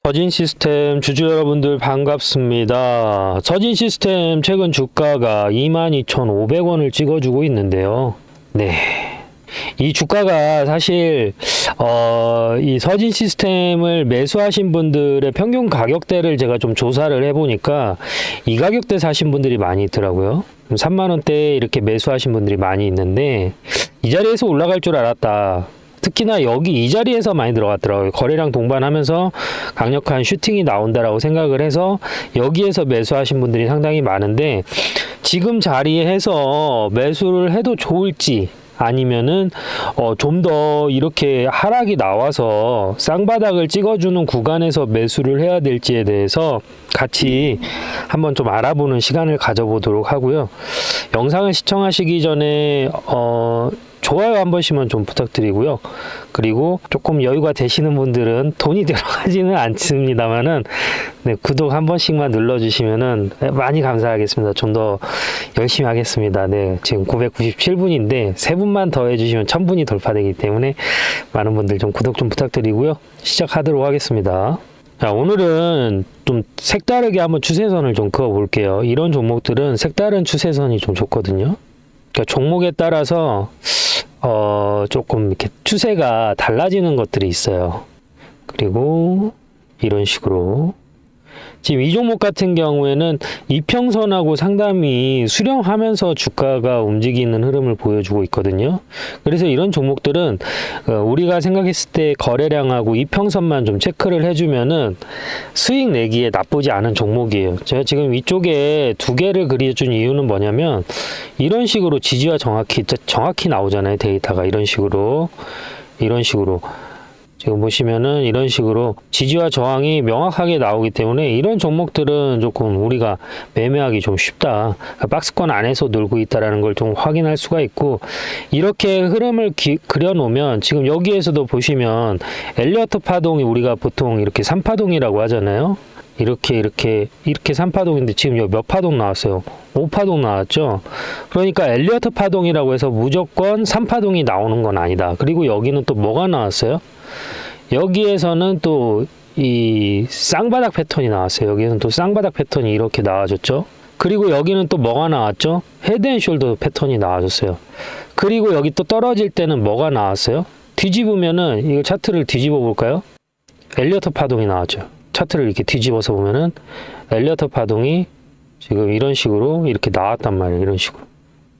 서진 시스템 주주 여러분들 반갑습니다. 서진 시스템 최근 주가가 22,500원을 찍어주고 있는데요. 네. 이 주가가 사실 이 서진 시스템을 매수하신 분들의 평균 가격대를 제가 좀 조사를 해보니까 이 가격대 사신 분들이 많이 있더라고요. 3만원대에 이렇게 매수하신 분들이 많이 있는데 이 자리에서 올라갈 줄 알았다. 특히나 여기 이 자리에서 많이 들어갔더라고요. 거래량 동반하면서 강력한 슈팅이 나온다라고 생각을 해서 여기에서 매수하신 분들이 상당히 많은데 지금 자리에서 매수를 해도 좋을지 아니면은 좀 더 이렇게 하락이 나와서 쌍바닥을 찍어주는 구간에서 매수를 해야 될지에 대해서 같이 한번 좀 알아보는 시간을 가져보도록 하고요. 영상을 시청하시기 전에 좋아요 한 번씩만 좀 부탁드리고요. 그리고 조금 여유가 되시는 분들은 돈이 들어가지는 않습니다만은 네, 구독 한 번씩만 눌러주시면은 많이 감사하겠습니다. 좀 더 열심히 하겠습니다. 네, 지금 997분인데 3분만 더 해주시면 1000분이 돌파되기 때문에 많은 분들 좀 구독 좀 부탁드리고요. 시작하도록 하겠습니다. 자, 오늘은 좀 색다르게 한번 추세선을 좀 그어 볼게요. 이런 종목들은 색다른 추세선이 좀 좋거든요. 그러니까 종목에 따라서 조금 이렇게 추세가 달라지는 것들이 있어요. 그리고 이런 식으로 지금 이 종목 같은 경우에는 이평선하고 상당히 수렴하면서 주가가 움직이는 흐름을 보여주고 있거든요. 그래서 이런 종목들은 우리가 생각했을 때 거래량하고 이평선만 좀 체크를 해주면은 수익 내기에 나쁘지 않은 종목이에요. 제가 지금 이쪽에 두 개를 그려준 이유는 뭐냐면 이런 식으로 지지와 정확히 나오잖아요. 데이터가 이런 식으로 지금 보시면은 이런 식으로 지지와 저항이 명확하게 나오기 때문에 이런 종목들은 조금 우리가 매매하기 좀 쉽다. 박스권 안에서 놀고 있다라는 걸 좀 확인할 수가 있고 이렇게 흐름을 그려놓으면 지금 여기에서도 보시면 엘리어트 파동이 우리가 보통 이렇게 3파동이라고 하잖아요. 이렇게 3파동인데 지금 여기 몇 파동 나왔어요? 5파동 나왔죠? 그러니까 엘리어트 파동이라고 해서 무조건 3파동이 나오는 건 아니다. 그리고 여기는 또 뭐가 나왔어요? 여기에서는 또 이 쌍바닥 패턴이 나왔어요. 여기는 또 쌍바닥 패턴이 이렇게 나와줬죠. 그리고 여기는 또 뭐가 나왔죠? 헤드앤숄더 패턴이 나와줬어요. 그리고 여기 또 떨어질 때는 뭐가 나왔어요? 뒤집으면은 이거 차트를 뒤집어 볼까요? 엘리어트 파동이 나왔죠. 차트를 이렇게 뒤집어서 보면은 엘리어트 파동이 지금 이런 식으로 이렇게 나왔단 말이에요. 이런 식으로.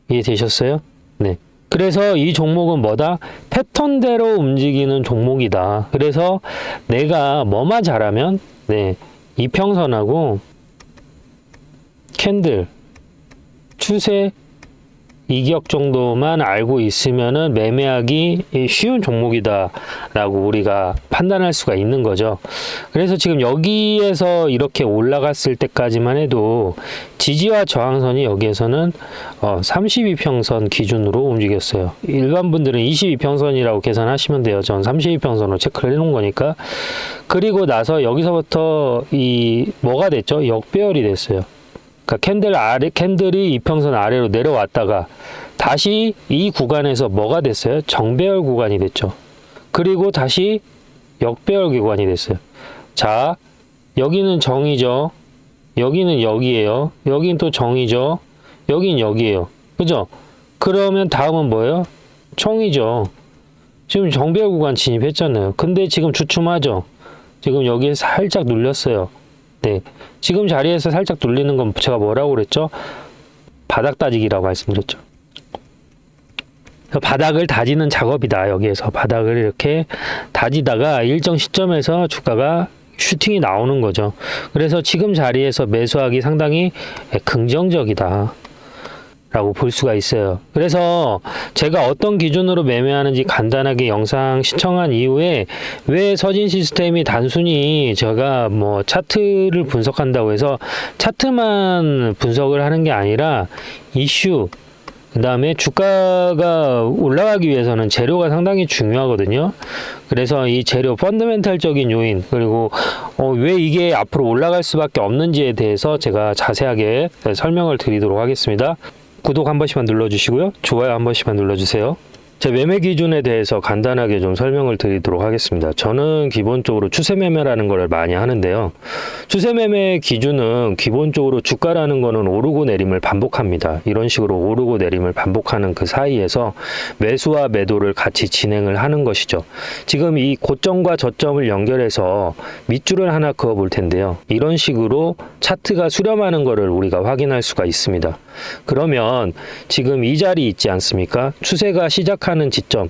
이해되셨어요? 네. 그래서 이 종목은 뭐다? 패턴대로 움직이는 종목이다. 그래서 내가 뭐만 잘하면 네, 이평선하고 캔들, 추세, 이격 정도만 알고 있으면은 매매하기 쉬운 종목이다라고 우리가 판단할 수가 있는 거죠. 그래서 지금 여기에서 이렇게 올라갔을 때까지만 해도 지지와 저항선이 여기에서는 32평선 기준으로 움직였어요. 일반 분들은 22평선이라고 계산하시면 돼요. 전 32평선으로 체크를 해놓은 거니까. 그리고 나서 여기서부터 이 뭐가 됐죠? 역배열이 됐어요. 그러니까 캔들이 이평선 아래로 내려왔다가 다시 이 구간에서 뭐가 됐어요? 정배열 구간이 됐죠. 그리고 다시 역배열 구간이 됐어요. 자, 여기는 정이죠. 여기는 여기예요. 여긴 또 정이죠. 여긴 여기예요. 그죠? 그러면 다음은 뭐예요? 총이죠. 지금 정배열 구간 진입했잖아요. 근데 지금 주춤하죠. 지금 여기에 살짝 눌렸어요. 네, 지금 자리에서 살짝 눌리는 건 제가 뭐라고 그랬죠? 바닥 다지기라고 말씀드렸죠. 바닥을 다지는 작업이다. 여기에서 바닥을 이렇게 다지다가 일정 시점에서 주가가 슈팅이 나오는 거죠. 그래서 지금 자리에서 매수하기 상당히 긍정적이다 라고 볼 수가 있어요. 그래서 제가 어떤 기준으로 매매하는지 간단하게 영상 시청한 이후에 왜 서진 시스템이 단순히 제가 뭐 차트를 분석한다고 해서 차트만 분석을 하는 게 아니라 이슈, 그 다음에 주가가 올라가기 위해서는 재료가 상당히 중요하거든요. 그래서 이 재료 펀더멘탈적인 요인, 그리고 왜 이게 앞으로 올라갈 수밖에 없는지에 대해서 제가 자세하게 설명을 드리도록 하겠습니다. 구독 한 번씩만 눌러주시고요. 좋아요 한 번씩만 눌러주세요. 제 매매 기준에 대해서 간단하게 좀 설명을 드리도록 하겠습니다. 저는 기본적으로 추세 매매라는 걸 많이 하는데요. 추세 매매 기준은 기본적으로 주가라는 거는 오르고 내림을 반복합니다. 이런 식으로 오르고 내림을 반복하는 그 사이에서 매수와 매도를 같이 진행을 하는 것이죠. 지금 이 고점과 저점을 연결해서 밑줄을 하나 그어 볼 텐데요. 이런 식으로 차트가 수렴하는 것을 우리가 확인할 수가 있습니다. 그러면 지금 이 자리 있지 않습니까? 추세가 시작하는 지점.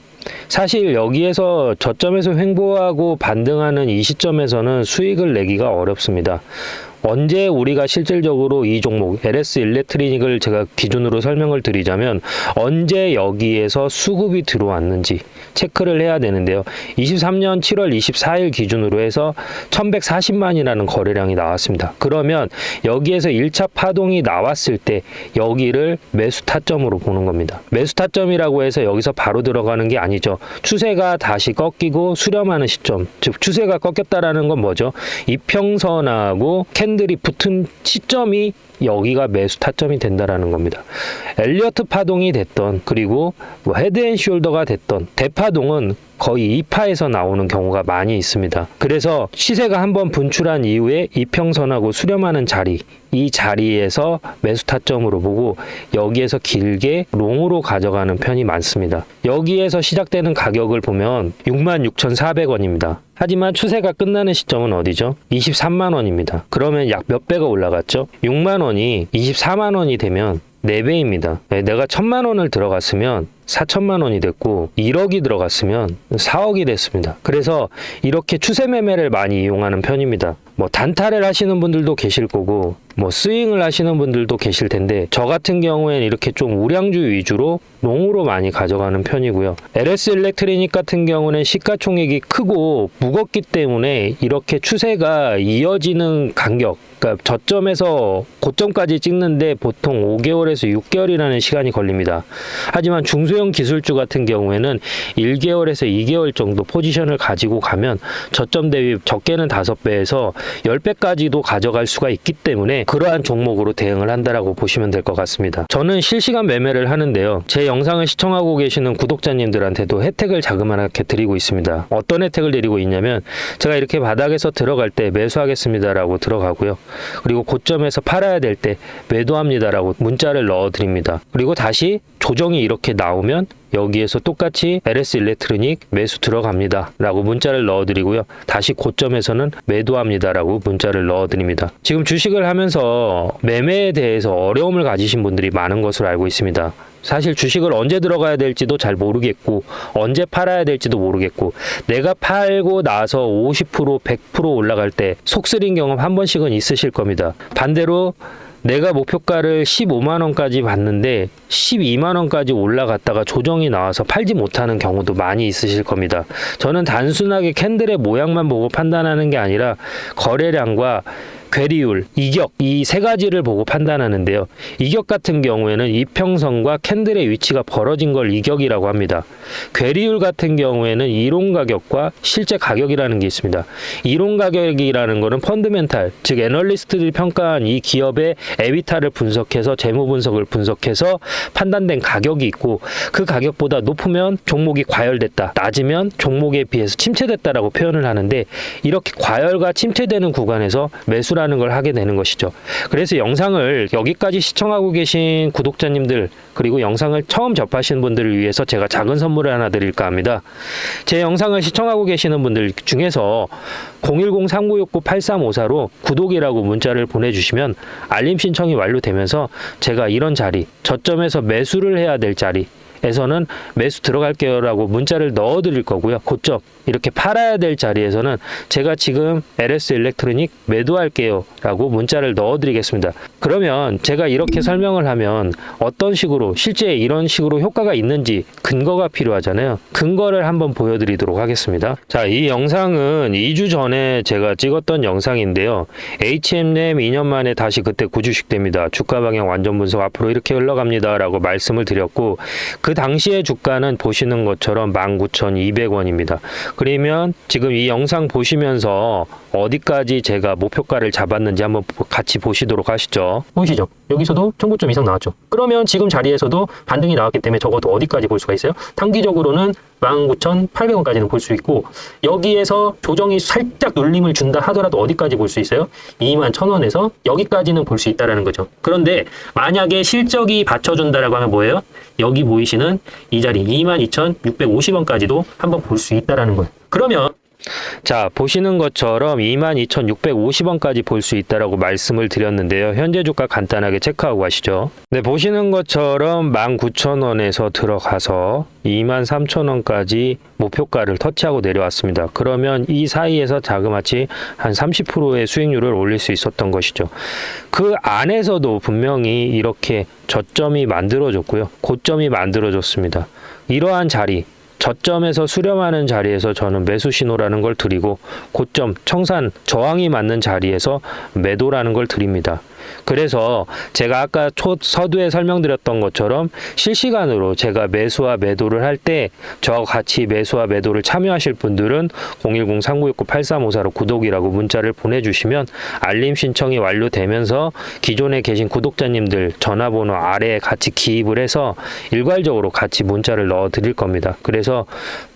사실 여기에서 저점에서 횡보하고 반등하는 이 시점에서는 수익을 내기가 어렵습니다. 언제 우리가 실질적으로 이 종목 LS 일렉트리닉을 제가 기준으로 설명을 드리자면 언제 여기에서 수급이 들어왔는지 체크를 해야 되는데요. 23년 7월 24일 기준으로 해서 1140만이라는 거래량이 나왔습니다. 그러면 여기에서 1차 파동이 나왔을 때 여기를 매수 타점으로 보는 겁니다. 매수 타점이라고 해서 여기서 바로 들어가는 게 아니죠. 추세가 다시 꺾이고 수렴하는 시점, 즉 추세가 꺾였다라는 건 뭐죠? 이평선하고 캔들이 붙은 시점이 여기가 매수 타점이 된다라는 겁니다. 엘리어트 파동이 됐던 그리고 뭐 헤드앤숄더가 됐던 대파동은 거의 2파에서 나오는 경우가 많이 있습니다. 그래서 시세가 한번 분출한 이후에 이평선하고 수렴하는 자리, 이 자리에서 매수 타점으로 보고 여기에서 길게 롱으로 가져가는 편이 많습니다. 여기에서 시작되는 가격을 보면 66,400원입니다. 하지만 추세가 끝나는 시점은 어디죠? 23만 원입니다. 그러면 약 몇 배가 올라갔죠? 6만 원이 24만 원이 되면 4배입니다. 내가 1,000만 원을 들어갔으면 4천만 원이 됐고 1억이 들어갔으면 4억이 됐습니다. 그래서 이렇게 추세 매매를 많이 이용하는 편입니다. 뭐 단타를 하시는 분들도 계실 거고 뭐 스윙을 하시는 분들도 계실 텐데 저 같은 경우에는 이렇게 좀 우량주 위주로 롱으로 많이 가져가는 편이고요. LS 일렉트리닉 같은 경우는 시가총액이 크고 무겁기 때문에 이렇게 추세가 이어지는 간격, 그러니까 저점에서 고점까지 찍는데 보통 5개월에서 6개월이라는 시간이 걸립니다. 하지만 중소형 기술주 같은 경우에는 1개월에서 2개월 정도 포지션을 가지고 가면 저점 대비 적게는 5배에서 10배까지도 가져갈 수가 있기 때문에 그러한 종목으로 대응을 한다라고 보시면 될 것 같습니다. 저는 실시간 매매를 하는데요. 제 영상을 시청하고 계시는 구독자님들한테도 혜택을 자그마하게 드리고 있습니다. 어떤 혜택을 드리고 있냐면 제가 이렇게 바닥에서 들어갈 때 매수하겠습니다라고 들어가고요. 그리고 고점에서 팔아야 될 때 매도합니다라고 문자를 넣어드립니다. 그리고 다시 조정이 이렇게 나오면 여기에서 똑같이 LS 일렉트로닉 매수 들어갑니다 라고 문자를 넣어드리고요. 다시 고점에서는 매도합니다 라고 문자를 넣어드립니다. 지금 주식을 하면서 매매에 대해서 어려움을 가지신 분들이 많은 것으로 알고 있습니다. 사실 주식을 언제 들어가야 될지도 잘 모르겠고 언제 팔아야 될지도 모르겠고 내가 팔고 나서 50% 100% 올라갈 때 속쓰린 경험 한 번씩은 있으실 겁니다. 반대로 내가 목표가를 15만 원까지 봤는데 12만 원까지 올라갔다가 조정이 나와서 팔지 못하는 경우도 많이 있으실 겁니다. 저는 단순하게 캔들의 모양만 보고 판단하는 게 아니라 거래량과 괴리율, 이격 이 세 가지를 보고 판단하는데요. 이격 같은 경우에는 이평선과 캔들의 위치가 벌어진 걸 이격이라고 합니다. 괴리율 같은 경우에는 이론 가격과 실제 가격이라는 게 있습니다. 이론 가격이라는 거는 펀드멘탈, 즉 애널리스트들이 평가한 이 기업의 에비타를 분석해서 재무 분석을 분석해서 판단된 가격이 있고 그 가격보다 높으면 종목이 과열됐다, 낮으면 종목에 비해서 침체됐다라고 표현을 하는데 이렇게 과열과 침체되는 구간에서 매수라는 걸 하게 되는 것이죠. 그래서 영상을 여기까지 시청하고 계신 구독자님들 그리고 영상을 처음 접하시는 분들을 위해서 제가 작은 선물을 하나 드릴까 합니다. 제 영상을 시청하고 계시는 분들 중에서 010-3969-8354로 구독이라고 문자를 보내주시면 알림 신청이 완료되면서 제가 이런 자리, 저점에서 매수를 해야 될 자리 에서는 매수 들어갈게요 라고 문자를 넣어 드릴 거고요. 고점 이렇게 팔아야 될 자리에서는 제가 지금 LS 일렉트로닉 매도할게요 라고 문자를 넣어 드리겠습니다. 그러면 제가 이렇게 설명을 하면 어떤 식으로 실제 이런 식으로 효과가 있는지 근거가 필요하잖아요. 근거를 한번 보여드리도록 하겠습니다. 자, 이 영상은 2주 전에 제가 찍었던 영상인데요. HMM 2년 만에 다시 그때 구주식됩니다. 주가 방향 완전 분석 앞으로 이렇게 흘러갑니다 라고 말씀을 드렸고 그 당시의 주가는 보시는 것처럼 19,200원입니다. 그러면 지금 이 영상 보시면서 어디까지 제가 목표가를 잡았는지 한번 같이 보시도록 하시죠. 보이시죠? 여기서도 1900점 이상 나왔죠. 그러면 지금 자리에서도 반등이 나왔기 때문에 적어도 어디까지 볼 수가 있어요? 단기적으로는 19,800원까지는 볼 수 있고, 여기에서 조정이 살짝 눌림을 준다 하더라도 어디까지 볼 수 있어요? 21,000원에서 여기까지는 볼 수 있다라는 거죠. 그런데 만약에 실적이 받쳐준다라고 하면 뭐예요? 여기 보이시는 이 자리 22,650원까지도 한번 볼 수 있다라는 거예요. 그러면 자, 보시는 것처럼 22,650원까지 볼 수 있다라고 말씀을 드렸는데요. 현재 주가 간단하게 체크하고 가시죠. 네, 보시는 것처럼 19,000원에서 들어가서 23,000원까지 목표가를 터치하고 내려왔습니다. 그러면 이 사이에서 자그마치 한 30%의 수익률을 올릴 수 있었던 것이죠. 그 안에서도 분명히 이렇게 저점이 만들어졌고요. 고점이 만들어졌습니다. 이러한 자리, 저점에서 수렴하는 자리에서 저는 매수 신호라는 걸 드리고, 고점, 청산, 저항이 맞는 자리에서 매도라는 걸 드립니다. 그래서 제가 아까 서두에 설명드렸던 것처럼 실시간으로 제가 매수와 매도를 할 때 저와 같이 매수와 매도를 참여하실 분들은 010-3969-8354로 구독이라고 문자를 보내주시면 알림 신청이 완료되면서 기존에 계신 구독자님들 전화번호 아래에 같이 기입을 해서 일괄적으로 같이 문자를 넣어 드릴 겁니다. 그래서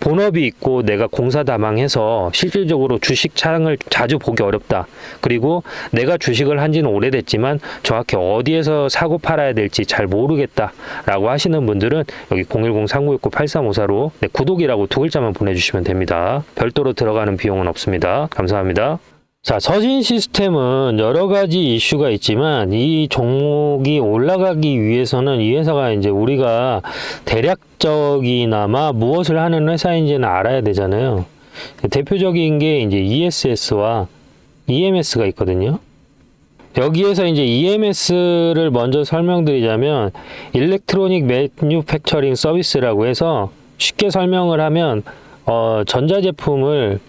본업이 있고 내가 공사다망해서 실질적으로 주식 창을 자주 보기 어렵다. 그리고 내가 주식을 한 지는 오래됐지만 정확히 어디에서 사고 팔아야 될지 잘 모르겠다라고 하시는 분들은 여기 010-3969-8354로 구독이라고 두 글자만 보내주시면 됩니다. 별도로 들어가는 비용은 없습니다. 감사합니다. 자, 서진 시스템은 여러 가지 이슈가 있지만 이 종목이 올라가기 위해서는 이 회사가 이제 우리가 대략적이나마 무엇을 하는 회사인지는 알아야 되잖아요. 대표적인 게 이제 ESS와 EMS가 있거든요. 여기에서 이제 EMS를 먼저 설명드리자면 일렉트로닉 매뉴팩처링 서비스라고 해서 쉽게 설명을 하면 전자제품을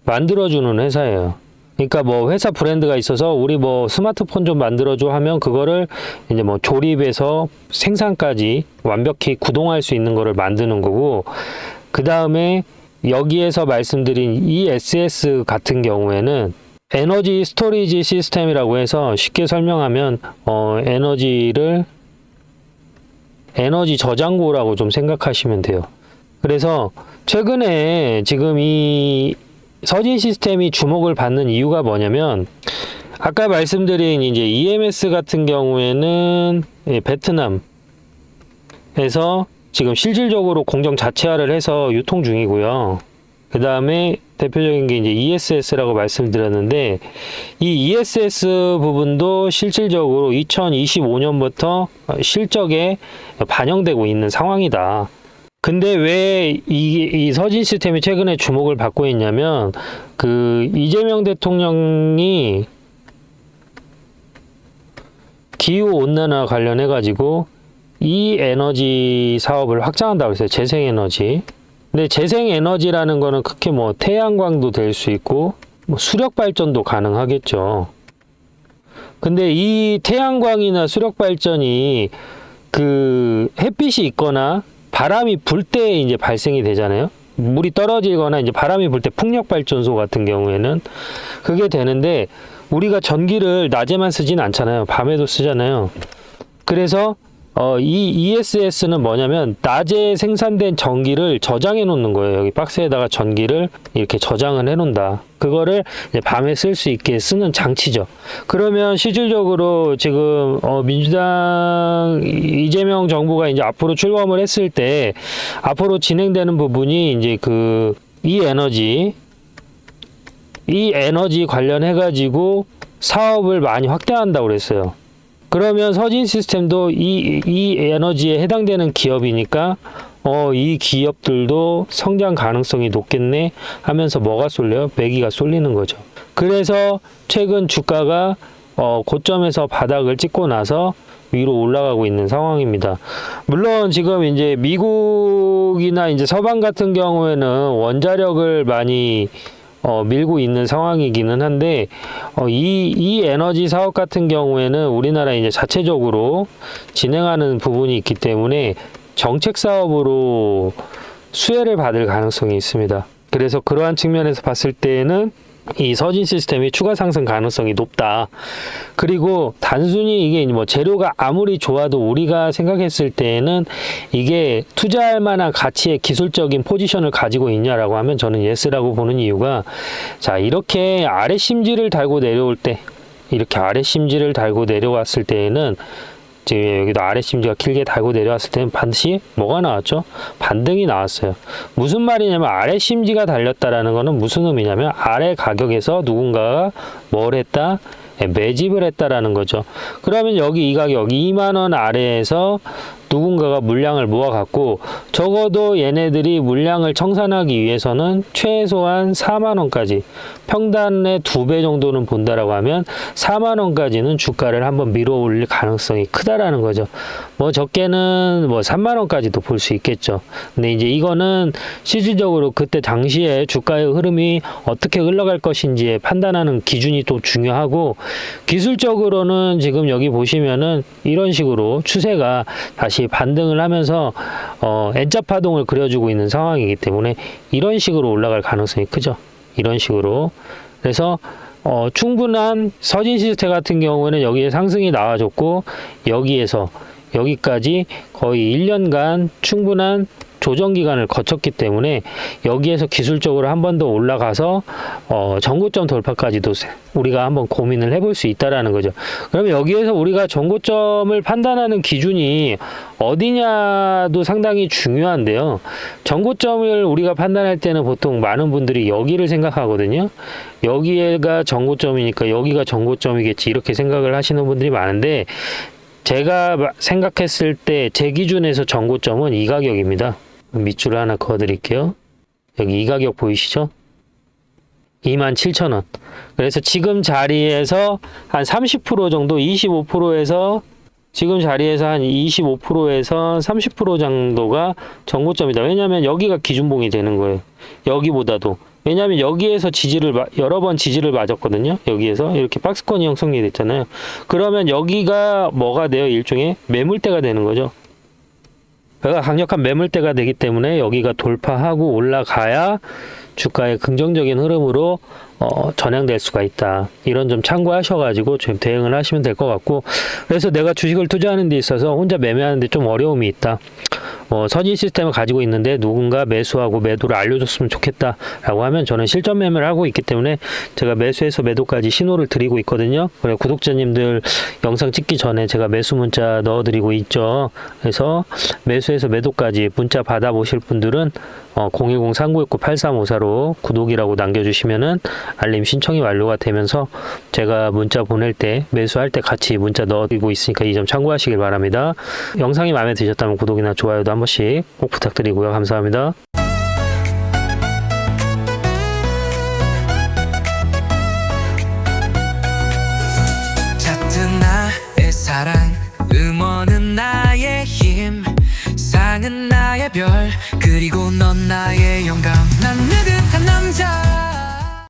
만들어주는 회사예요. 그러니까 뭐 회사 브랜드가 있어서 우리 뭐 스마트폰 좀 만들어줘 하면 그거를 이제 뭐 조립해서 생산까지 완벽히 구동할 수 있는 거를 만드는 거고, 그 다음에 여기에서 말씀드린 ESS 같은 경우에는 에너지 스토리지 시스템이라고 해서 쉽게 설명하면 에너지 저장고라고 좀 생각하시면 돼요. 그래서 최근에 지금 이 서진 시스템이 주목을 받는 이유가 뭐냐면, 아까 말씀드린 이제 EMS 같은 경우에는 베트남에서 지금 실질적으로 공정 자체화를 해서 유통 중이고요. 그 다음에 대표적인 게 이제 ESS라고 말씀드렸는데, 이 ESS 부분도 실질적으로 2025년부터 실적에 반영되고 있는 상황이다. 근데 왜 이 서진 시스템이 최근에 주목을 받고 있냐면, 그 이재명 대통령이 기후 온난화 관련해 가지고 이 에너지 사업을 확장한다고 했어요. 재생에너지. 근데 재생에너지라는 거는 그렇게 뭐 태양광도 될 수 있고 뭐 수력 발전도 가능하겠죠. 근데 이 태양광이나 수력 발전이 그 햇빛이 있거나 바람이 불 때 이제 발생이 되잖아요. 물이 떨어지거나 이제 바람이 불 때 풍력 발전소 같은 경우에는 그게 되는데, 우리가 전기를 낮에만 쓰진 않잖아요. 밤에도 쓰잖아요. 그래서 이 ESS는 뭐냐면 낮에 생산된 전기를 저장해 놓는 거예요. 여기 박스에다가 전기를 이렇게 저장을 해 놓는다. 그거를 이제 밤에 쓸 수 있게 쓰는 장치죠. 그러면 실질적으로 지금 민주당 이재명 정부가 이제 앞으로 출범을 했을 때 앞으로 진행되는 부분이 이제 이 에너지 관련해 가지고 사업을 많이 확대한다고 그랬어요. 그러면 서진 시스템도 이 에너지에 해당되는 기업이니까 이 기업들도 성장 가능성이 높겠네 하면서 뭐가 쏠려요? 매기가 쏠리는 거죠. 그래서 최근 주가가 고점에서 바닥을 찍고 나서 위로 올라가고 있는 상황입니다. 물론 지금 이제 미국이나 이제 서방 같은 경우에는 원자력을 많이 밀고 있는 상황이기는 한데, 이 에너지 사업 같은 경우에는 우리나라 이제 자체적으로 진행하는 부분이 있기 때문에 정책 사업으로 수혜를 받을 가능성이 있습니다. 그래서 그러한 측면에서 봤을 때에는 이 서진 시스템이 추가 상승 가능성이 높다. 그리고 단순히 이게 뭐 재료가 아무리 좋아도 우리가 생각했을 때에는 이게 투자할 만한 가치의 기술적인 포지션을 가지고 있냐라고 하면 저는 예스라고 보는 이유가, 자, 이렇게 아래 심지를 달고 내려올 때, 이렇게 아래 심지를 달고 내려왔을 때에는, 지금 여기도 아래 심지가 길게 달고 내려왔을 때는 반드시 뭐가 나왔죠? 반등이 나왔어요. 무슨 말이냐면 아래 심지가 달렸다라는 거는 무슨 의미냐면 아래 가격에서 누군가가 뭘 했다? 매집을 했다라는 거죠. 그러면 여기 이 가격 2만 원 아래에서 누군가가 물량을 모아갖고 적어도 얘네들이 물량을 청산하기 위해서는 최소한 4만 원까지, 평단의 2배 정도는 본다라고 하면 4만 원까지는 주가를 한번 밀어 올릴 가능성이 크다라는 거죠. 뭐 적게는 뭐 3만 원까지도 볼 수 있겠죠. 근데 이제 이거는 실질적으로 그때 당시에 주가의 흐름이 어떻게 흘러갈 것인지에 판단하는 기준이 또 중요하고, 기술적으로는 지금 여기 보시면은 이런 식으로 추세가 다시 반등을 하면서 N자 파동을 그려주고 있는 상황이기 때문에 이런 식으로 올라갈 가능성이 크죠. 이런 식으로. 그래서 충분한 서진 시스템 같은 경우에는 여기에 상승이 나와줬고, 여기에서 여기까지 거의 1년간 충분한 조정 기간을 거쳤기 때문에 여기에서 기술적으로 한 번 더 올라가서 전고점 돌파까지도 우리가 한번 고민을 해볼 수 있다라는 거죠. 그러면 여기에서 우리가 전고점을 판단하는 기준이 어디냐도 상당히 중요한데요. 전고점을 우리가 판단할 때는 보통 많은 분들이 여기를 생각하거든요. 여기가 전고점이니까 여기가 전고점이겠지, 이렇게 생각을 하시는 분들이 많은데, 제가 생각했을 때 제 기준에서 전고점은 이 가격입니다. 밑줄을 하나 그어 드릴게요. 여기 이 가격 보이시죠? 27,000원. 그래서 지금 자리에서 한 30% 정도, 25%에서 지금 자리에서 한 25%에서 30% 정도가 전고점이다. 왜냐하면 여기가 기준봉이 되는 거예요. 여기보다도. 왜냐하면 여기에서 여러 번 지지를 맞았거든요. 여기에서 이렇게 박스권이 형성이 됐잖아요. 그러면 여기가 뭐가 돼요? 일종의 매물대가 되는 거죠. 그러니까 강력한 매물대가 되기 때문에 여기가 돌파하고 올라가야 주가의 긍정적인 흐름으로 전향될 수가 있다. 이런 점 참고하셔가지고 좀 대응을 하시면 될 것 같고, 그래서 내가 주식을 투자하는 데 있어서 혼자 매매하는 데 좀 어려움이 있다. 서진 시스템을 가지고 있는데 누군가 매수하고 매도를 알려줬으면 좋겠다라고 하면 저는 실전 매매를 하고 있기 때문에 제가 매수해서 매도까지 신호를 드리고 있거든요. 그래서 구독자님들 영상 찍기 전에 제가 매수 문자 넣어드리고 있죠. 그래서 매수해서 매도까지 문자 받아보실 분들은 010-3969-8354로 구독이라고 남겨주시면은 알림 신청이 완료가 되면서 제가 문자 보낼 때, 매수할 때 같이 문자 넣어드리고 있으니까 이 점 참고하시길 바랍니다. 영상이 마음에 드셨다면 구독이나 좋아요도 한 번씩 꼭 부탁드리고요. 감사합니다. 같은 나의 사랑, 음원은 나의 힘, 상은 나의 별, 그리고 넌 나의 영감. 난 느긋한 남자.